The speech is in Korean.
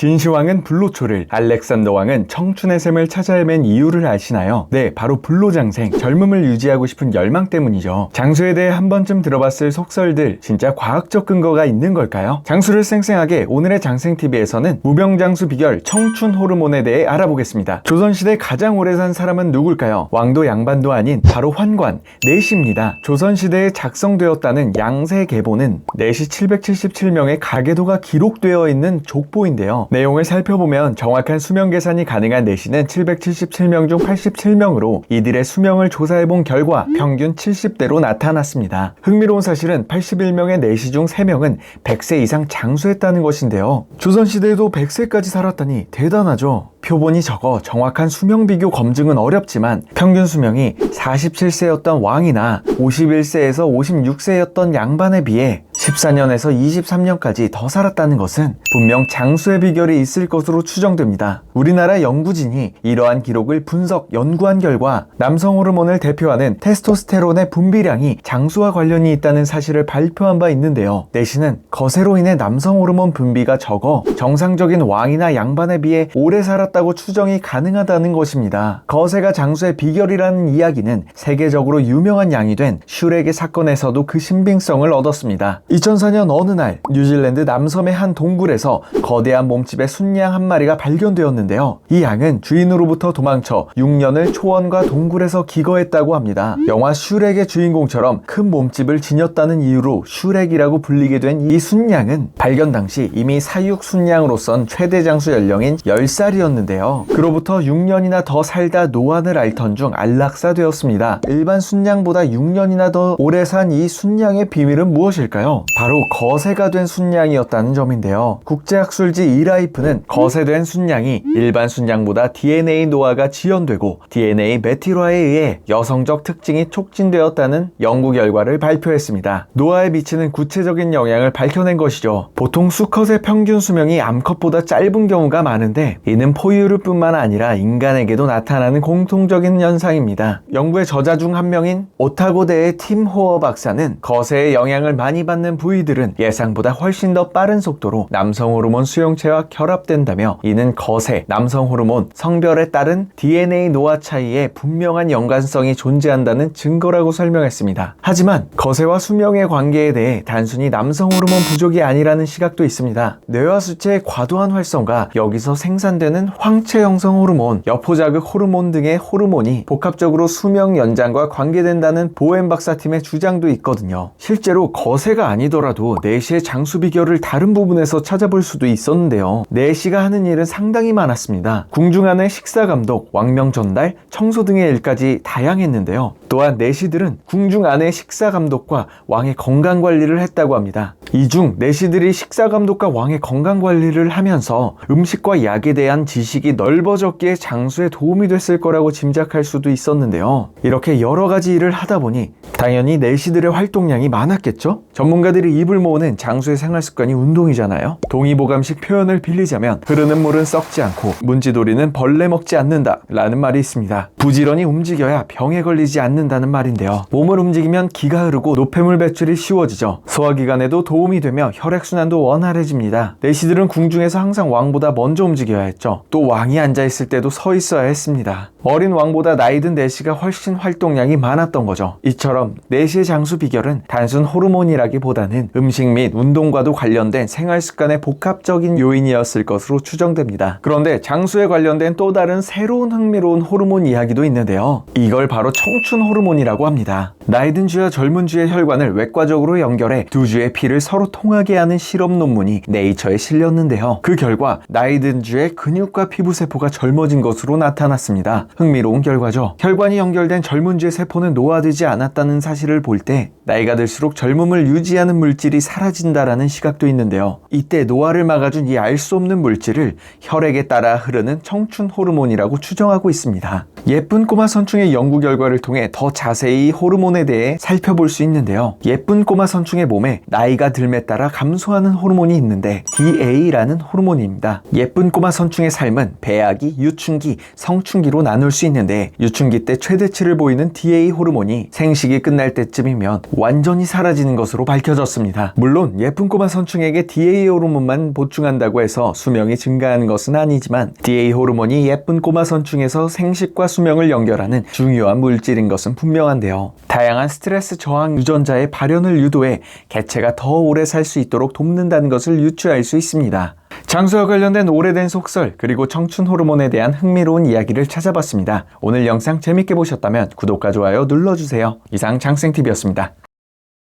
진시황은 불로초를, 알렉산더 왕은 청춘의 샘을 찾아 헤맨 이유를 아시나요? 네, 바로 불로장생, 젊음을 유지하고 싶은 열망 때문이죠. 장수에 대해 한 번쯤 들어봤을 속설들, 진짜 과학적 근거가 있는 걸까요? 장수를 쌩쌩하게 오늘의 장생TV에서는 무병장수 비결 청춘 호르몬에 대해 알아보겠습니다. 조선시대 가장 오래 산 사람은 누굴까요? 왕도 양반도 아닌 바로 환관, 내시입니다. 조선시대에 작성되었다는 양세계보는 내시 777명의 가계도가 기록되어 있는 족보인데요. 내용을 살펴보면 정확한 수명 계산이 가능한 내시는 777명 중 87명으로 이들의 수명을 조사해본 결과 평균 70대로 나타났습니다. 흥미로운 사실은 81명의 내시 중 3명은 100세 이상 장수했다는 것인데요. 조선시대에도 100세까지 살았다니 대단하죠. 표본이 적어 정확한 수명 비교 검증은 어렵지만 평균 수명이 47세였던 왕이나 51세에서 56세였던 양반에 비해 14년에서 23년까지 더 살았다는 것은 분명 장수의 비결이 있을 것으로 추정됩니다. 우리나라 연구진이 이러한 기록을 분석, 연구한 결과 남성 호르몬을 대표하는 테스토스테론의 분비량이 장수와 관련이 있다는 사실을 발표한 바 있는데요. 내시는 거세로 인해 남성 호르몬 분비가 적어 정상적인 왕이나 양반에 비해 오래 살았다고 추정이 가능하다는 것입니다. 거세가 장수의 비결이라는 이야기는 세계적으로 유명한 양이 된 슈렉의 사건에서도 그 신빙성을 얻었습니다. 2004년 어느 날 뉴질랜드 남섬의 한 동굴에서 거대한 몸집의 순양 한 마리가 발견되었는데요. 이 양은 주인으로부터 도망쳐 6년을 초원과 동굴에서 기거했다고 합니다. 영화 슈렉의 주인공처럼 큰 몸집을 지녔다는 이유로 슈렉이라고 불리게 된 이 순양은 발견 당시 이미 사육 순양으로선 최대 장수 연령인 10살이었는데요. 그로부터 6년이나 더 살다 노안을 앓던 중 안락사되었습니다. 일반 순양보다 6년이나 더 오래 산 이 순양의 비밀은 무엇일까요? 바로 거세가 된 순양이었다는 점인데요. 국제학술지 이라이프는 거세된 순양이 일반 순양보다 DNA 노화가 지연되고 DNA 메틸화에 의해 여성적 특징이 촉진되었다는 연구 결과를 발표했습니다. 노화에 미치는 구체적인 영향을 밝혀낸 것이죠. 보통 수컷의 평균 수명이 암컷보다 짧은 경우가 많은데 이는 포유류뿐만 아니라 인간에게도 나타나는 공통적인 현상입니다. 연구의 저자 중 한 명인 오타고대의 팀 호어 박사는 거세의 영향을 많이 받는 부위들은 예상보다 훨씬 더 빠른 속도로 남성 호르몬 수용체와 결합된다며 이는 거세, 남성 호르몬, 성별에 따른 DNA 노화 차이에 분명한 연관성이 존재한다는 증거라고 설명했습니다. 하지만 거세와 수명의 관계에 대해 단순히 남성 호르몬 부족이 아니라는 시각도 있습니다. 뇌와 수체의 과도한 활성과 여기서 생산되는 황체 형성 호르몬, 여포자극 호르몬 등의 호르몬이 복합적으로 수명 연장과 관계된다는 보엔 박사팀의 주장도 있거든요. 실제로 거세가 아니더라도 내시의 장수 비결을 다른 부분에서 찾아볼 수도 있었는데요. 내시가 하는 일은 상당히 많았습니다. 궁중 안의 식사 감독, 왕명 전달, 청소 등의 일까지 다양했는데요. 또한 내시들은 궁중 안의 식사 감독과 왕의 건강 관리를 했다고 합니다. 이 중 내시들이 식사 감독과 왕의 건강 관리를 하면서 음식과 약에 대한 지식이 넓어졌기에 장수에 도움이 됐을 거라고 짐작할 수도 있었는데요. 이렇게 여러 가지 일을 하다 보니 당연히 내시들의 활동량이 많았겠죠? 전문가들이 입을 모으는 장수의 생활 습관이 운동이잖아요. 동의보감식 표현을 빌리자면 흐르는 물은 썩지 않고 문지돌이는 벌레 먹지 않는다 라는 말이 있습니다. 부지런히 움직여야 병에 걸리지 않는다는 말인데요. 몸을 움직이면 기가 흐르고 노폐물 배출이 쉬워지죠. 소화기관에도 도움이 되며 혈액순환도 원활해집니다. 내시들은 궁중에서 항상 왕보다 먼저 움직여야 했죠. 또 왕이 앉아있을 때도 서 있어야 했습니다. 어린 왕보다 나이든 내시가 훨씬 활동량이 많았던 거죠. 이처럼 내시의 장수 비결은 단순 호르몬이라기보다는 음식 및 운동과도 관련된 생활 습관의 복합적인 요인이었을 것으로 추정됩니다. 그런데 장수에 관련된 또 다른 새로운 흥미로운 호르몬 이야기도 있는데요. 이걸 바로 청춘 호르몬이라고 합니다. 나이든 쥐와 젊은 쥐의 혈관을 외과적으로 연결해 두 쥐의 피를 서로 통하게 하는 실험 논문이 네이처에 실렸는데요. 그 결과 나이든 쥐의 근육과 피부세포가 젊어진 것으로 나타났습니다. 흥미로운 결과죠. 혈관이 연결된 젊은 쥐의 세포는 노화되지 않았다는 사실을 볼 때 나이가 들수록 젊음을 유지하는 물질이 사라진다라는 시각도 있는데요. 이때 노화를 막아준 이 알 수 없는 물질을 혈액에 따라 흐르는 청춘 호르몬이라고 추정하고 있습니다. 예쁜 꼬마 선충의 연구 결과를 통해 더 자세히 호르몬에 대해 살펴볼 수 있는데요. 예쁜 꼬마 선충의 몸에 나이가 들에 따라 감소하는 호르몬이 있는데 DA라는 호르몬입니다. 예쁜 꼬마 선충의 삶은 배아기, 유춘기, 성춘기로 나눠 나눌 수 있는데 유춘기 때 최대치를 보이는 DA 호르몬이 생식이 끝날 때쯤이면 완전히 사라지는 것으로 밝혀졌습니다. 물론 예쁜 꼬마 선충에게 DA 호르몬만 보충한다고 해서 수명이 증가하는 것은 아니지만 DA 호르몬이 예쁜 꼬마 선충에서 생식과 수명을 연결하는 중요한 물질인 것은 분명한데요. 다양한 스트레스 저항 유전자의 발현을 유도해 개체가 더 오래 살 수 있도록 돕는다는 것을 유추할 수 있습니다. 장수와 관련된 오래된 속설 그리고 청춘 호르몬에 대한 흥미로운 이야기를 찾아봤습니다. 오늘 영상 재밌게 보셨다면 구독과 좋아요 눌러주세요. 이상 장생TV였습니다.